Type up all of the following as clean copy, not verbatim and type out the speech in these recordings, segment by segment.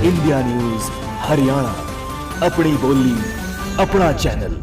India news Haryana, अपनी बोली अपना चैनल।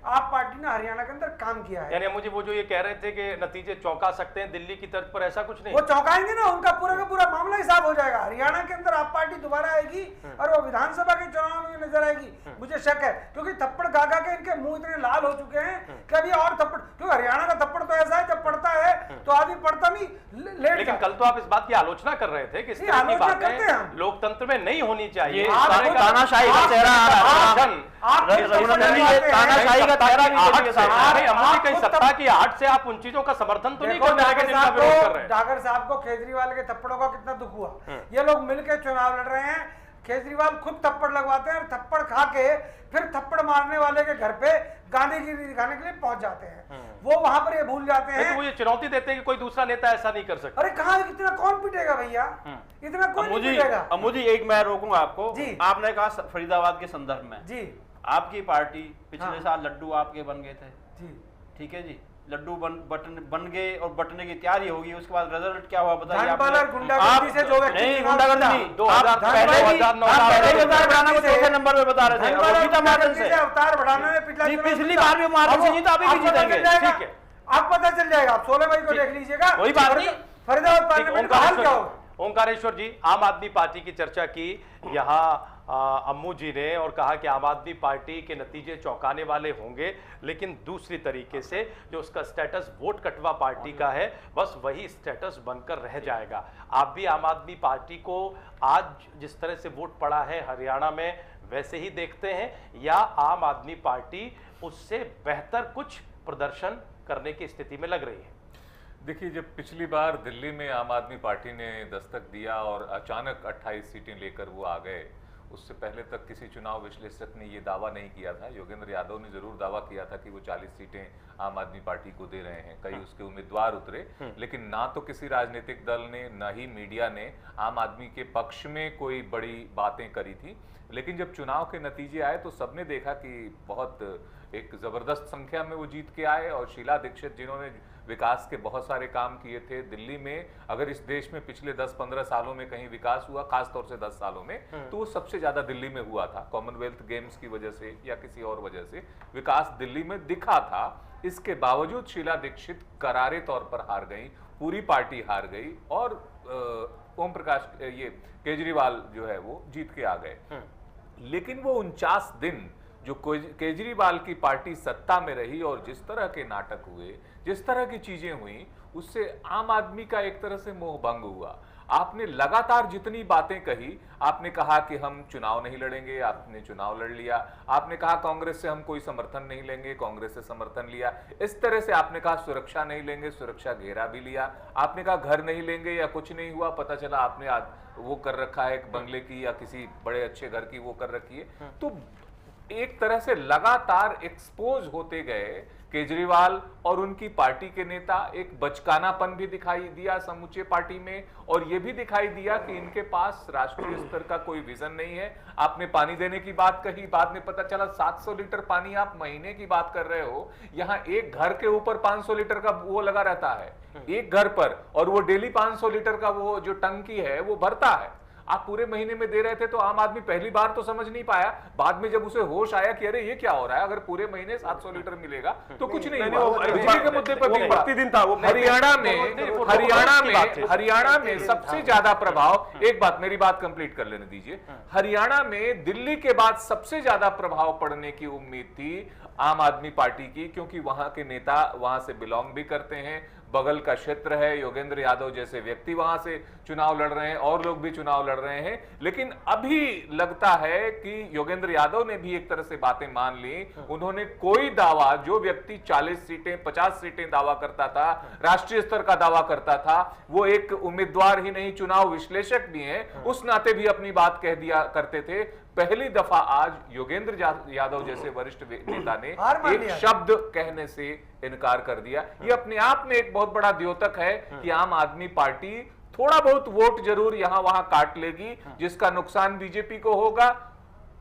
आप पार्टी ने हरियाणा के अंदर काम किया है। यानी मुझे वो जो ये कह रहे थे कि नतीजे चौंका सकते हैं दिल्ली की तर्ज पर, ऐसा कुछ नहीं। वो चौंकाएंगे ना, उनका पूरा का पूरा मामला ही साफ हो जाएगा। हरियाणा के अंदर आप पार्टी दोबारा आएगी और वो विधानसभा के चुनाव में नजर आएगी, मुझे शक है। क्योंकि थप्पड़ गा गा के इनके मुंह इतने लाल हो चुके हैं कि अभी और थप्पड़, क्योंकि हरियाणा का थप्पड़ तो ऐसा है जब पड़ता है तो आदमी पड़ता नहीं, लेट। लेकिन कल तो आप इस बात की आलोचना कर रहे थे कि इस तरह की बातें लोकतंत्र में नहीं होनी चाहिए। तानाशाही का चेहरा आ रहा है। तानाशाही का चेहरा कहीं सत्ता की आड़ से आप उन चीजों का समर्थन तो नहीं कर रहे। डागर साहब को केजरीवाल के थप्पड़ों का कितना दुख हुआ। ये लोग मिलकर चुनाव लड़ रहे हैं, केजरीवाल खुद थप्पड़ लगवाते हैं और थप्पड़ खा के फिर थप्पड़ मारने वाले के घर पे गांधीगिरी दिखाने के लिए पहुंच जाते हैं। वो वहां पर ये भूल जाते हैं। तो वो ये चुनौती देते हैं कि कोई दूसरा नेता ऐसा नहीं कर सकता। अरे कहां इतना कौन पिटेगा भैया, इतना कोई नहीं पिटेगा। अम्मू जी एक मैं रोकूंगा आपको जी। आपने कहा फरीदाबाद के संदर्भ में जी आपकी पार्टी पिछले साल लड्डू आपके बन गए थे जी, ठीक है जी, लड्डू बन गए और बटने की तैयारी होगी, उसके बाद रिजल्ट क्या हुआ बताइए। गुंडागर्दी से जो व्यक्ति नहीं, गुंडागर्दी नहीं, पहले नंबर पे बता रहे थे अवतार बढ़ाना है। पिछली बार भी मार्च से जीता, अभी भी जीतेंगे। ठीक है, आप पता चल जाएगा, आप 16 मई को देख लीजिएगा। कोई बात नहीं। फरीदाबाद पार्लियामेंट का हाल क्या होगा। ओंकारेश्वर जी, आम आदमी पार्टी की चर्चा की यहाँ अम्मू जी ने और कहा कि आम आदमी पार्टी के नतीजे चौंकाने वाले होंगे, लेकिन दूसरी तरीके से जो उसका स्टेटस वोट कटवा पार्टी का है बस वही स्टेटस बनकर रह जाएगा। आप भी आम आदमी पार्टी को आज जिस तरह से वोट पड़ा है हरियाणा में वैसे ही देखते हैं, या आम आदमी पार्टी उससे बेहतर कुछ प्रदर्शन करने की स्थिति में लग रही है? देखिए, जब पिछली बार दिल्ली में आम आदमी पार्टी ने दस्तक दिया और अचानक 28 सीटें लेकर वो आ गए, उससे पहले तक किसी चुनाव विश्लेषक ने ये दावा नहीं किया था। योगेंद्र यादव ने जरूर दावा किया था कि वो 40 सीटें आम आदमी पार्टी को दे रहे हैं, कई उसके उम्मीदवार उतरे, लेकिन ना तो किसी राजनीतिक दल ने न ही मीडिया ने आम आदमी के पक्ष में कोई बड़ी बातें करी थी। लेकिन जब चुनाव के नतीजे आए तो सबने देखा कि बहुत एक जबरदस्त संख्या में वो जीत के आए। और शीला दीक्षित, जिन्होंने विकास के बहुत सारे काम किए थे दिल्ली में, अगर इस देश में पिछले 10-15 सालों में कहीं विकास हुआ, खासतौर से 10 सालों में, तो वो सबसे ज्यादा दिल्ली में हुआ था। कॉमनवेल्थ गेम्स की वजह से या किसी और वजह से विकास दिल्ली में दिखा था। इसके बावजूद शीला दीक्षित करारे तौर पर हार गई, पूरी पार्टी हार गई और ओम प्रकाश ये केजरीवाल जो है वो जीत के आ गए। लेकिन वो 49 दिन जो केजरीवाल की पार्टी सत्ता में रही और जिस तरह के नाटक हुए, जिस तरह की चीजें हुई, उससे आम आदमी का एक तरह से मोह भंग हुआ। आपने लगातार जितनी बातें कही, आपने कहा कि हम चुनाव नहीं लड़ेंगे, आपने चुनाव लड़ लिया। आपने कहा कांग्रेस से हम कोई समर्थन नहीं लेंगे, कांग्रेस से समर्थन लिया। इस तरह से आपने कहा सुरक्षा नहीं लेंगे, सुरक्षा घेरा भी लिया। आपने कहा घर नहीं लेंगे या कुछ नहीं हुआ, पता चला आपने आज वो कर रखा है एक बंगले की या किसी बड़े अच्छे घर की वो कर रखी है। तो एक तरह से लगातार एक्सपोज होते गए केजरीवाल और उनकी पार्टी के नेता। एक बचकानापन भी दिखाई दिया समूचे पार्टी में, और यह भी दिखाई दिया कि इनके पास राष्ट्रीय स्तर का कोई विजन नहीं है। आपने पानी देने की बात कही, बाद में पता चला 700 लीटर पानी आप महीने की बात कर रहे हो। यहां एक घर के ऊपर 500 लीटर का वो लगा रहता है एक घर पर, और वो डेली 500 लीटर का वो जो टंकी है वो भरता है। आप पूरे महीने में दे रहे थे, तो आम आदमी पहली बार तो समझ नहीं पाया। बाद में जब उसे होश आया कि अरे ये क्या हो रहा है, अगर पूरे महीने 700 लीटर मिलेगा तो कुछ नहीं हुआ। बिजली के मुद्दे पर प्रतिदिन था वो। हरियाणा में सबसे ज्यादा प्रभाव, एक बात मेरी बात कंप्लीट कर लेने दीजिए, हरियाणा में दिल्ली के बाद सबसे ज्यादा प्रभाव पड़ने की उम्मीद थी आम आदमी पार्टी की, क्योंकि वहां के नेता वहां से बिलोंग भी करते हैं, बगल का क्षेत्र है, योगेंद्र यादव जैसे व्यक्ति वहां से चुनाव लड़ रहे हैं और लोग भी चुनाव लड़ रहे हैं। लेकिन अभी लगता है कि योगेंद्र यादव ने भी एक तरह से बातें मान ली। उन्होंने कोई दावा, जो व्यक्ति 40 सीटें 50 सीटें दावा करता था, राष्ट्रीय स्तर का दावा करता था, वो एक उम्मीदवार ही नहीं चुनाव विश्लेषक भी हैं, उस नाते भी अपनी बात कह दिया करते थे। पहली दफा आज योगेंद्र यादव जैसे वरिष्ठ नेता ने एक शब्द कहने से इनकार कर दिया। ये अपने आप में एक बहुत बड़ा द्योतक है कि आम आदमी पार्टी थोड़ा बहुत वोट जरूर यहां वहां काट लेगी, जिसका नुकसान बीजेपी को होगा,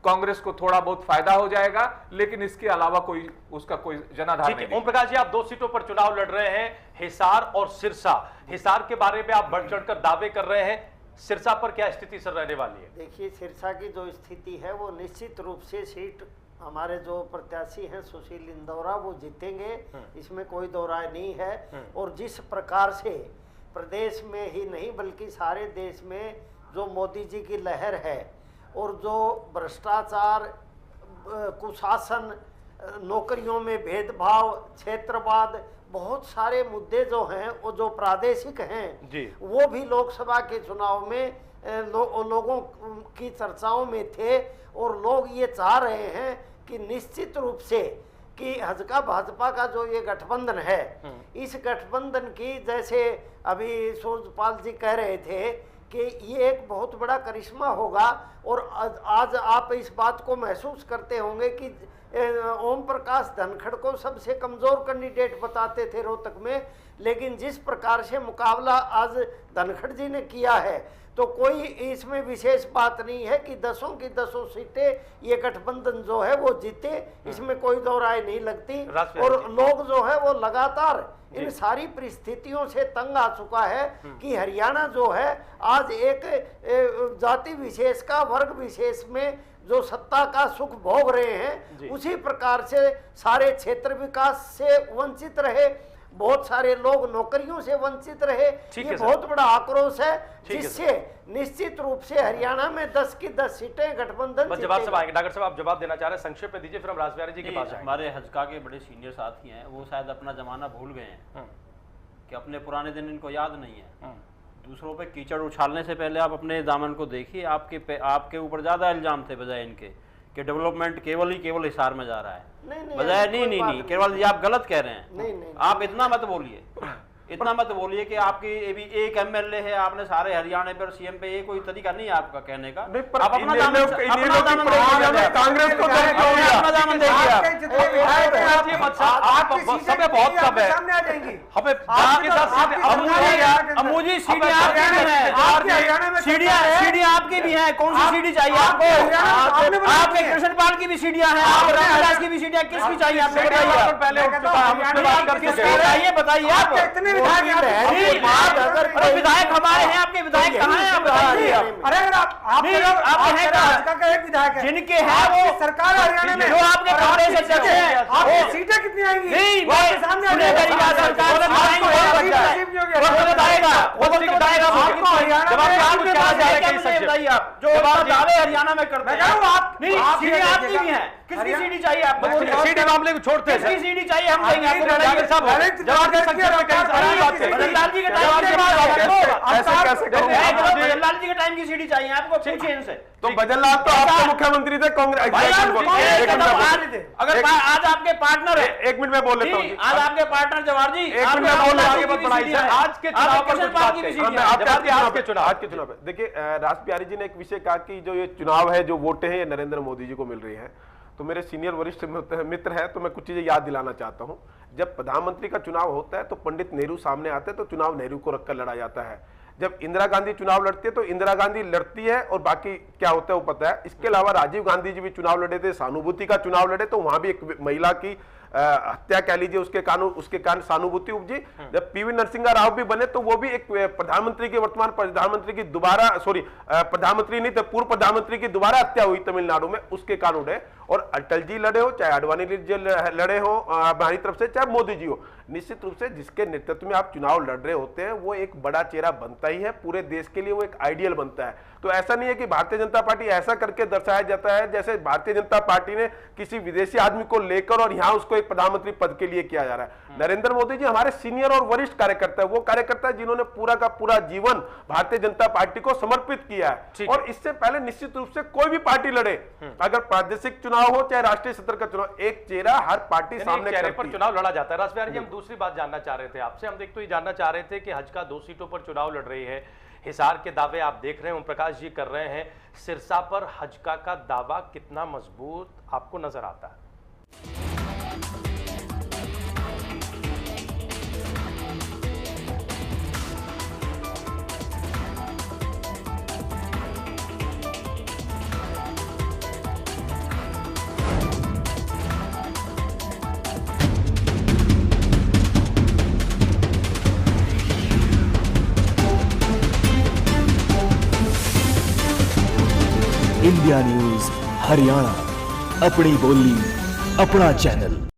कांग्रेस को थोड़ा बहुत फायदा हो जाएगा, लेकिन इसके अलावा कोई उसका कोई जनाधार नहीं। ओम प्रकाश जी, आप 2 सीटों पर चुनाव लड़ रहे हैं, हिसार और सिरसा। हिसार के बारे में आप बढ़ चढ़कर दावे कर रहे हैं, सिरसा पर क्या स्थिति सर रहने वाली है? देखिए, सिरसा की जो स्थिति है वो निश्चित रूप से सीट हमारे जो प्रत्याशी हैं सुशील इंदौरा वो जीतेंगे, इसमें कोई दो राय नहीं है। और जिस प्रकार से प्रदेश में ही नहीं बल्कि सारे देश में जो मोदी जी की लहर है और जो भ्रष्टाचार, कुशासन, नौकरियों में भेदभाव, क्षेत्रवाद, बहुत सारे मुद्दे जो हैं वो जो प्रादेशिक हैं जी, वो भी लोकसभा के चुनाव में लोगों की चर्चाओं में थे। और लोग ये चाह रहे हैं कि निश्चित रूप से कि हजका भाजपा का जो ये गठबंधन है, इस गठबंधन की, जैसे अभी सूरजपाल जी कह रहे थे कि ये एक बहुत बड़ा करिश्मा होगा। और आज आप इस बात को महसूस करते होंगे कि ओम प्रकाश धनखड़ को सबसे कमजोर कैंडिडेट बताते थे रोहतक में, लेकिन जिस प्रकार से मुकाबला आज धनखड़ जी ने किया है तो कोई इसमें विशेष बात नहीं है कि 10 की 10 सीटें ये गठबंधन जो है वो जीते, इसमें कोई दो राय नहीं लगती। और लोग जो है वो लगातार इन सारी परिस्थितियों से तंग आ चुका है कि हरियाणा जो है आज एक जाति विशेष का, वर्ग विशेष में जो सत्ता का सुख भोग रहे हैं, उसी प्रकार से सारे क्षेत्र विकास से वंचित रहे, बहुत सारे लोग नौकरियों से वंचित रहे। ये बहुत बड़ा आक्रोश है, जिससे निश्चित रूप से हरियाणा में 10 की 10 सीटें गठबंधन। जवाब सब आएंगे। डॉक्टर साहब, आप जवाब देना चाह रहे हैं, संक्षेप में दीजिए, फिर हम राजबिहारी जी के पास जाएंगे। हमारे हजका के बड़े सीनियर साथी हैं, वो शायद अपना जमाना भूल गए हैं कि अपने पुराने दिन इनको याद नहीं है। दूसरों पे कीचड़ उछालने से पहले आप अपने दामन को देखिए। आपके ऊपर ज्यादा इल्जाम थे बजाय इनके कि डेवलपमेंट केवल हिसार में जा रहा है। बजाय नहीं केवल जी आप गलत कह रहे हैं। नहीं, आप इतना मत बोलिए, इतना मत बोलिए कि आपकी भी एक एमएलए है, आपने सारे हरियाणा पर सीएम पे, ये कोई तरीका नहीं है आपका कहने का। आप अपना दामन कांग्रेस को अपना दामन देखिए। बहुत कम है, सामने आ जाएंगी। हमें अम्मू जी सीढ़ी आपकी भी है, सीढ़ियाँ आपकी भी हैं। कौन सी सीढ़ी चाहिए आपको? आपके कृष्णपाल की भी सीढ़ियाँ हैं, आप रामदास की भी सीढ़ियाँ, किसकी चाहिए आपको? बताइए, बताइए आप। विधायक हमारे हैं, आपके विधायक कहाँ हैं आप बताइए। अरे अगर आप एक विधायक है जिनके हैं वो सरकार हरियाणा में, जो आपके कांग्रेस अध्यक्ष हैं, आपकी सीटें कितनी आएंगी? नहीं, सामने आ हरियाणा में करते हैं। किसकी सीढ़ी चाहिए आपको? सीढ़ी मामले को छोड़ते हैं, किसकी सीढ़ी चाहिए हम देंगे आपको। जवाहरलाल जी के टाइम की सीढ़ी चाहिए आपको, पूछिए इनसे। तो बदललाल तो आपके मुख्यमंत्री थे कांग्रेस। अगर आज आपके पार्टनर है, 1 मिनट में बोल लेता हूँ। आज आपके पार्टनर जवाहर जी, एक मिनट में बोल लेता हूँ। आज के चुनाव पर कुछ बात करें। आज के चुनाव पे देखिए, राजबिहारी जी ने एक विषय कहा कि जो ये चुनाव है, जो वोटें हैं, ये नरेंद्र मोदी जी को मिल रही है। तो मेरे सीनियर वरिष्ठ मित्र हैं, तो मैं कुछ चीजें याद दिलाना चाहता हूं। जब प्रधानमंत्री का चुनाव होता है तो पंडित नेहरू सामने आते हैं, तो चुनाव नेहरू को रखकर लड़ा जाता है। जब इंदिरा गांधी चुनाव लड़ती है तो इंदिरा गांधी लड़ती है, और बाकी क्या होता है वो पता है। इसके अलावा राजीव गांधी जी भी चुनाव लड़े थे, सहानुभूति का चुनाव लड़े, तो वहां भी एक महिला की हत्या कह लीजिए, उसके कारण सहानुभूति उपजी। जब पीवी नरसिंहा राव भी बने तो वो भी एक प्रधानमंत्री की, वर्तमान प्रधानमंत्री की दोबारा, सॉरी प्रधानमंत्री नहीं थे, पूर्व प्रधानमंत्री की दोबारा हत्या हुई तमिलनाडु में, उसके कारण उड़े। और अटल जी लड़े हो, चाहे अडवाणी जी लड़े हो हमारी तरफ से, चाहे मोदी जी हो, निश्चित रूप से जिसके नेतृत्व में आप चुनाव लड़ रहे होते हैं वो एक बड़ा चेहरा बनता ही है, पूरे देश के लिए वो एक आइडियल बनता है। तो ऐसा नहीं है कि भारतीय जनता पार्टी ऐसा करके दर्शाया जाता है जैसे भारतीय जनता पार्टी ने किसी विदेशी आदमी को लेकर और यहां उसको एक प्रधानमंत्री पद के लिए किया जा रहा है। नरेंद्र मोदी जी हमारे सीनियर और वरिष्ठ कार्यकर्ता है, वो कार्यकर्ता है जिन्होंने पूरा का पूरा जीवन भारतीय जनता पार्टी को समर्पित किया है। और इससे पहले निश्चित रूप से कोई भी पार्टी लड़े, अगर प्रादेशिक चुनाव हो चाहे राष्ट्रीय स्तर का चुनाव, एक चेहरा हर पार्टी सामने चेहरे पर चुनाव लड़ा जाता है। राजबिहारी जी, हम दूसरी बात जानना चाह रहे थे आपसे। हम एक तो ये जानना चाह रहे थे कि हजका 2 सीटों पर चुनाव लड़ रही है, हिसार के दावे आप देख रहे हैं ओम प्रकाश जी कर रहे हैं, सिरसा पर हजका का दावा कितना मजबूत आपको नजर आता है? इंडिया न्यूज हरियाणा, अपनी बोली अपना चैनल।